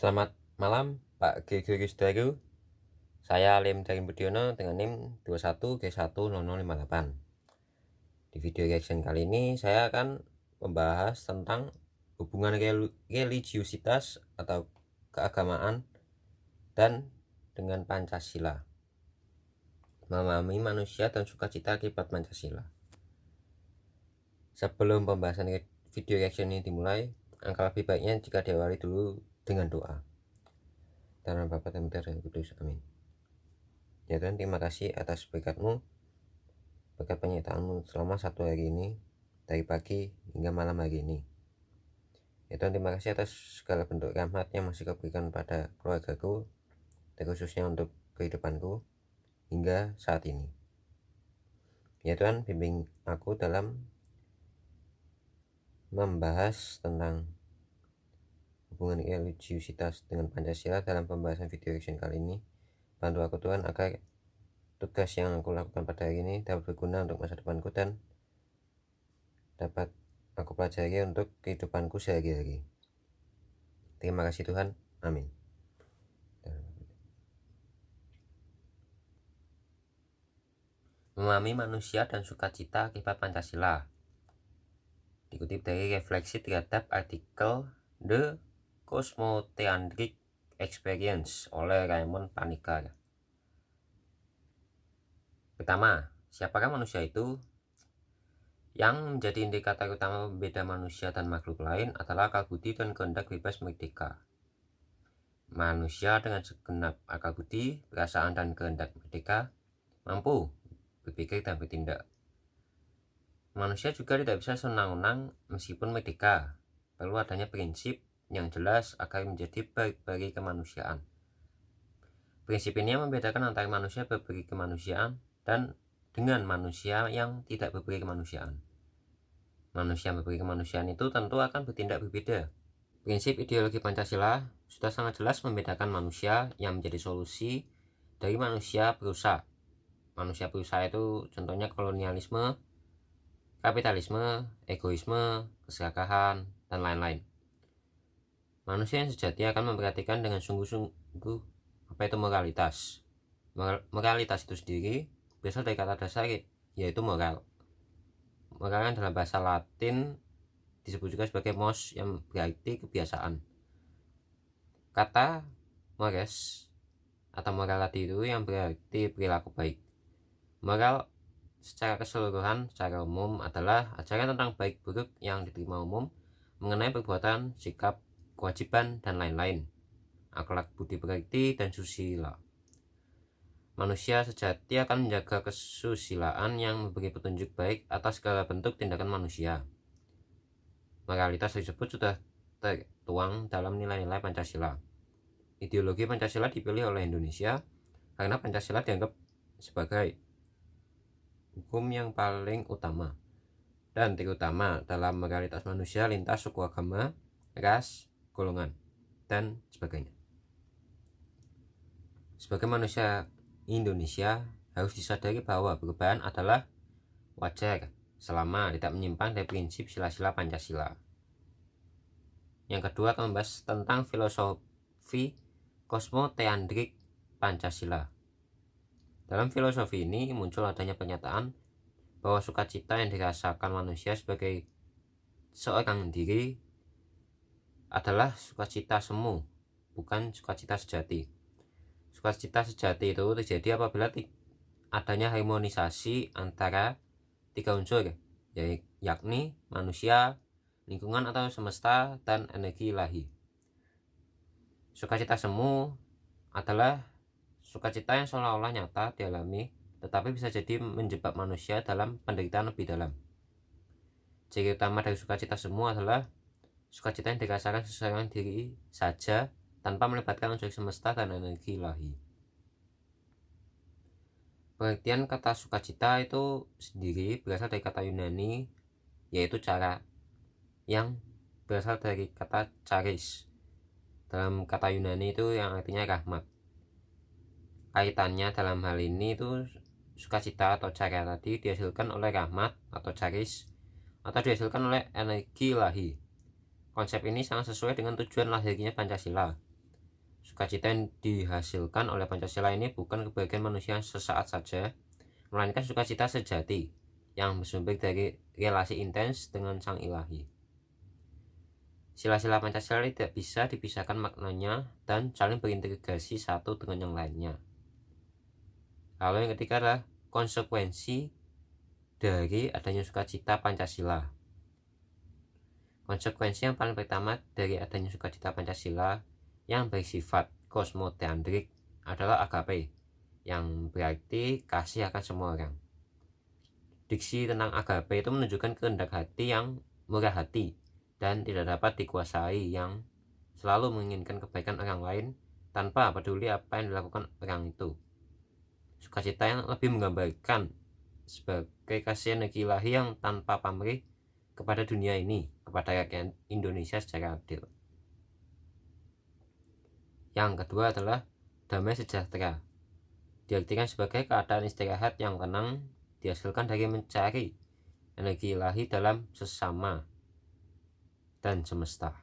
Selamat malam Pak Gregorius Daru. Saya Lim dari Budiono dengan NIM 21G10058. Di video reaction kali ini saya akan membahas tentang hubungan religiusitas atau keagamaan dan dengan Pancasila. Memahami manusia dan sukacita akibat Pancasila. Sebelum pembahasan video reaction ini dimulai, angka lebih baiknya jika diawali dulu dengan doa. Dalam nama Bapa dan Putra dan Roh Kudus. Amin. Ya Tuhan, terima kasih atas berkat-Mu, berkat penyertaan-Mu selama satu hari ini, dari pagi hingga malam hari ini. Ya Tuhan, terima kasih atas segala bentuk rahmat yang masih Kau berikan pada keluargaku, terkhususnya untuk kehidupanku hingga saat ini. Ya Tuhan, bimbing aku dalam membahas tentang hubungan religiusitas dengan Pancasila dalam pembahasan video reaction kali ini. Bantu aku Tuhan agar tugas yang aku lakukan pada hari ini dapat berguna untuk masa depanku dan dapat aku pelajari untuk kehidupanku sehari-hari. Terima kasih Tuhan. Amin. Memahami manusia dan sukacita akibat Pancasila. Dikutip dari refleksi terhadap artikel The Cosmotheandric Experience oleh Raymond Panikkar. Pertama, siapakah manusia itu? Yang menjadi indikator utama pembeda manusia dan makhluk lain adalah akal budi dan kehendak bebas merdeka. Manusia dengan segenap akal budi, perasaan dan kehendak merdeka mampu berpikir dan bertindak. Manusia juga tidak bisa senang-senang meskipun merdeka. Perlu adanya prinsip yang jelas agar menjadi baik bagi kemanusiaan. Prinsip ini membedakan antara manusia berberi kemanusiaan dan dengan manusia yang tidak berberi kemanusiaan. Manusia yang berberi kemanusiaan itu tentu akan bertindak berbeda. Prinsip ideologi Pancasila sudah sangat jelas membedakan manusia yang menjadi solusi dari manusia berusaha. Manusia berusaha itu contohnya kolonialisme, kapitalisme, egoisme, keserakahan, dan lain-lain. Manusia yang sejati akan memperhatikan dengan sungguh-sungguh apa itu moralitas. Moralitas itu sendiri berasal dari kata dasar yaitu moral. Moral yang dalam bahasa Latin disebut juga sebagai mos yang berarti kebiasaan. Kata mores atau moral tadi itu yang berarti perilaku baik. Moral secara keseluruhan, secara umum adalah ajaran tentang baik buruk yang diterima umum mengenai perbuatan, sikap, kewajiban, dan lain-lain. Akhlak budi pekerti dan susila. Manusia sejati akan menjaga kesusilaan yang memberi petunjuk baik atas segala bentuk tindakan manusia. Moralitas tersebut sudah tertuang dalam nilai-nilai Pancasila. Ideologi Pancasila dipilih oleh Indonesia karena Pancasila dianggap sebagai hukum yang paling utama dan terutama dalam moralitas manusia lintas suku, agama, ras, golongan, dan sebagainya. Sebagai manusia Indonesia harus disadari bahwa perubahan adalah wajar selama tidak menyimpang dari prinsip sila-sila Pancasila. Yang kedua akan membahas tentang filosofi Cosmotheandric Pancasila. Dalam filosofi ini muncul adanya pernyataan bahwa sukacita yang dirasakan manusia sebagai seorang diri adalah sukacita semu, bukan sukacita sejati. Sukacita sejati itu terjadi apabila adanya harmonisasi antara tiga unsur, yakni manusia, lingkungan atau semesta, dan energi ilahi. Sukacita semu adalah sukacita yang seolah-olah nyata dialami, tetapi bisa jadi menjebak manusia dalam penderitaan lebih dalam. Ciri utama dari sukacita semu adalah sukacita yang dirasakan seseorang diri saja tanpa melibatkan unsur semesta dan energi ilahi. Pengertian kata sukacita itu sendiri berasal dari kata Yunani, yaitu cara, yang berasal dari kata charis. Dalam kata Yunani itu yang artinya rahmat. Kaitannya dalam hal ini itu sukacita atau cara tadi dihasilkan oleh rahmat atau charis atau dihasilkan oleh energi ilahi. Konsep ini sangat sesuai dengan tujuan lahirnya Pancasila. Sukacita yang dihasilkan oleh Pancasila ini bukan kebahagiaan manusia sesaat saja, melainkan sukacita sejati yang bersumber dari relasi intens dengan Sang Ilahi. Sila-sila Pancasila tidak bisa dipisahkan maknanya dan saling berintegrasi satu dengan yang lainnya. Lalu yang ketiga adalah konsekuensi dari adanya sukacita Pancasila. Konsekuensi yang paling pertama dari adanya sukacita Pancasila yang bersifat kosmoteandrik adalah agape, yang berarti kasih akan semua orang. Diksi tentang agape itu menunjukkan kehendak hati yang murah hati dan tidak dapat dikuasai, yang selalu menginginkan kebaikan orang lain tanpa peduli apa yang dilakukan orang itu. Sukacita yang lebih menggambarkan sebagai kasih energi ilahi yang tanpa pamrih kepada dunia ini, kepada rakyat Indonesia secara adil. Yang kedua adalah damai sejahtera, diartikan sebagai keadaan istirahat yang tenang dihasilkan dari mencari energi ilahi dalam sesama dan semesta.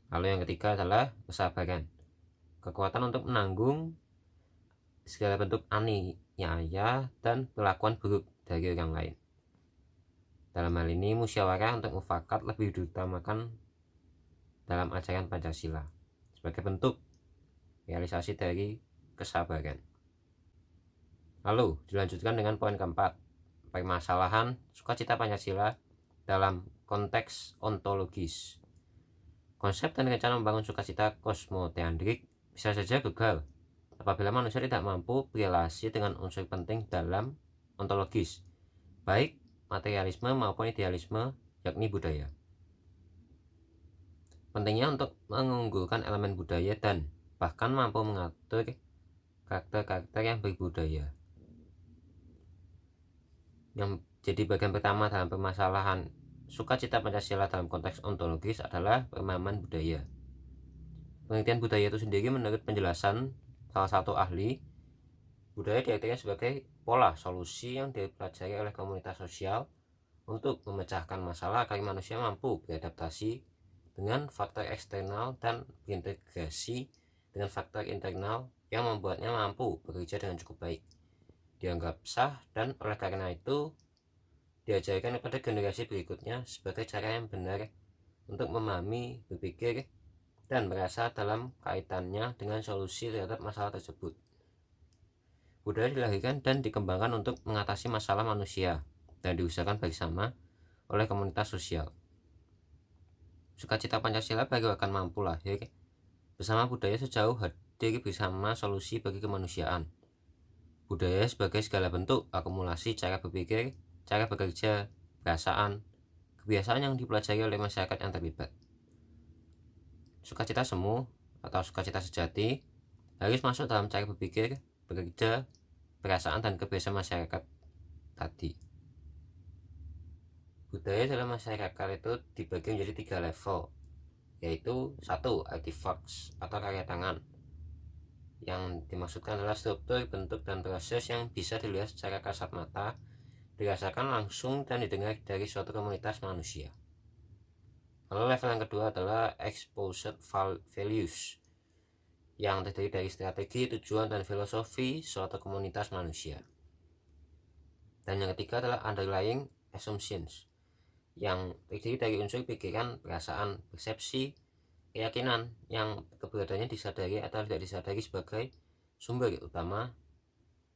Lalu yang ketiga adalah kesabaran, kekuatan untuk menanggung segala bentuk aniaya dan perlakuan buruk dari orang lain. Dalam hal ini musyawarah untuk mufakat lebih diutamakan dalam ajaran Pancasila sebagai bentuk realisasi dari kesabaran. Lalu dilanjutkan dengan poin keempat, permasalahan sukacita Pancasila dalam konteks ontologis. Konsep dan rencana membangun sukacita kosmoteandrik bisa saja gagal apabila manusia tidak mampu berelasi dengan unsur penting dalam ontologis, baik materialisme maupun idealisme, yakni budaya. Pentingnya untuk mengunggulkan elemen budaya dan bahkan mampu mengatur karakter-karakter yang berbudaya. Yang jadi bagian pertama dalam permasalahan sukacita Pancasila dalam konteks ontologis adalah pemahaman budaya. Pengertian budaya itu sendiri menurut penjelasan salah satu ahli, budaya diartikan sebagai pola solusi yang dipelajari oleh komunitas sosial untuk memecahkan masalah agar manusia mampu beradaptasi dengan faktor eksternal dan berintegrasi dengan faktor internal yang membuatnya mampu bekerja dengan cukup baik, dianggap sah, dan oleh karena itu diajarkan kepada generasi berikutnya sebagai cara yang benar untuk memahami, berpikir, dan merasa dalam kaitannya dengan solusi terhadap masalah tersebut. Budaya dilahirkan dan dikembangkan untuk mengatasi masalah manusia dan diusahakan bersama oleh komunitas sosial. Sukacita Pancasila baru akan mampu lahir bersama budaya sejauh hadir bersama solusi bagi kemanusiaan. Budaya sebagai segala bentuk akumulasi cara berpikir, cara bekerja, perasaan, kebiasaan yang dipelajari oleh masyarakat yang terlibat. Sukacita semu atau sukacita sejati harus masuk dalam cara berpikir, bekerja, perasaan, dan kebiasaan masyarakat tadi. Budaya dalam masyarakat itu dibagi menjadi 3 level, yaitu 1. Artifacts atau karya tangan. Yang dimaksudkan adalah struktur, bentuk, dan proses yang bisa dilihat secara kasat mata, dirasakan langsung, dan didengar dari suatu komunitas manusia. Lalu level yang kedua adalah exposed values, yang terdiri dari strategi, tujuan, dan filosofi suatu komunitas manusia. Dan yang ketiga adalah underlying assumptions, yang terdiri dari unsur pikiran, perasaan, persepsi, keyakinan yang keberadaannya disadari atau tidak disadari sebagai sumber utama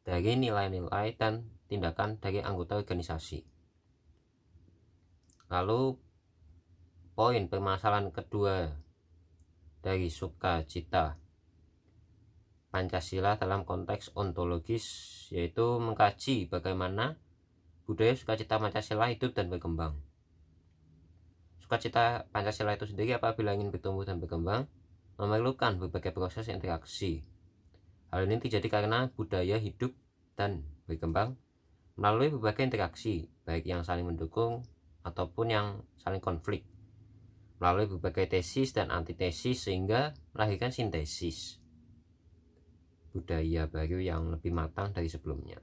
dari nilai-nilai dan tindakan dari anggota organisasi. Lalu poin permasalahan kedua dari sukacita Pancasila dalam konteks ontologis, yaitu mengkaji bagaimana budaya sukacita Pancasila hidup dan berkembang. Sukacita Pancasila itu sendiri apabila ingin bertumbuh dan berkembang memerlukan berbagai proses interaksi. Hal ini terjadi karena budaya hidup dan berkembang melalui berbagai interaksi, baik yang saling mendukung ataupun yang saling konflik, melalui berbagai tesis dan antitesis sehingga melahirkan sintesis budaya baru yang lebih matang dari sebelumnya.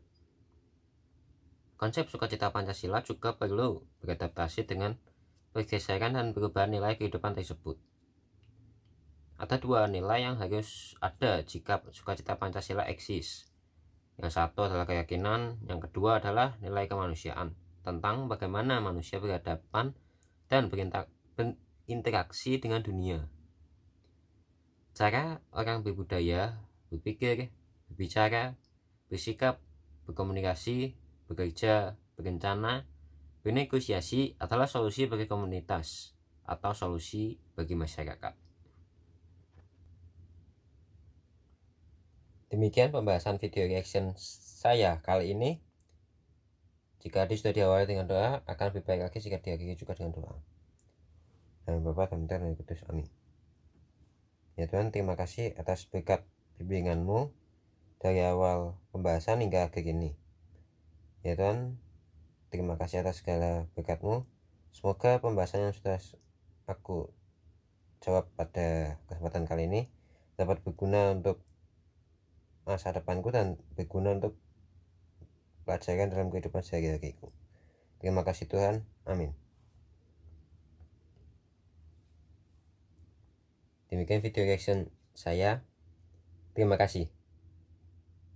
Konsep sukacita Pancasila juga perlu beradaptasi dengan pergeseran dan perubahan nilai kehidupan tersebut. Ada dua nilai yang harus ada jika sukacita Pancasila eksis. Yang satu adalah keyakinan, yang kedua adalah nilai kemanusiaan tentang bagaimana manusia berhadapan dan berinteraksi dengan dunia. Cara orang berbudaya, berpikir, berbicara, bersikap, berkomunikasi, bekerja, berencana, bernegosiasi adalah solusi bagi komunitas atau solusi bagi masyarakat. Demikian pembahasan video reaction saya kali ini. Jika sudah diawali dengan doa, akan lebih baik lagi jika diakhiri juga dengan doa. Dan Bapa dan Putra dan Roh Kudus, amin. Ya Tuhan, terima kasih atas berkat bimbingan-Mu dari awal pembahasan hingga akhir ini. Ya Tuhan, terima kasih atas segala berkat-Mu. Semoga pembahasan yang sudah aku jawab pada kesempatan kali ini dapat berguna untuk masa depanku dan berguna untuk pelajaran dalam kehidupan sehari-hariku. Terima kasih Tuhan, amin. Demikian video reaction saya. Terima kasih.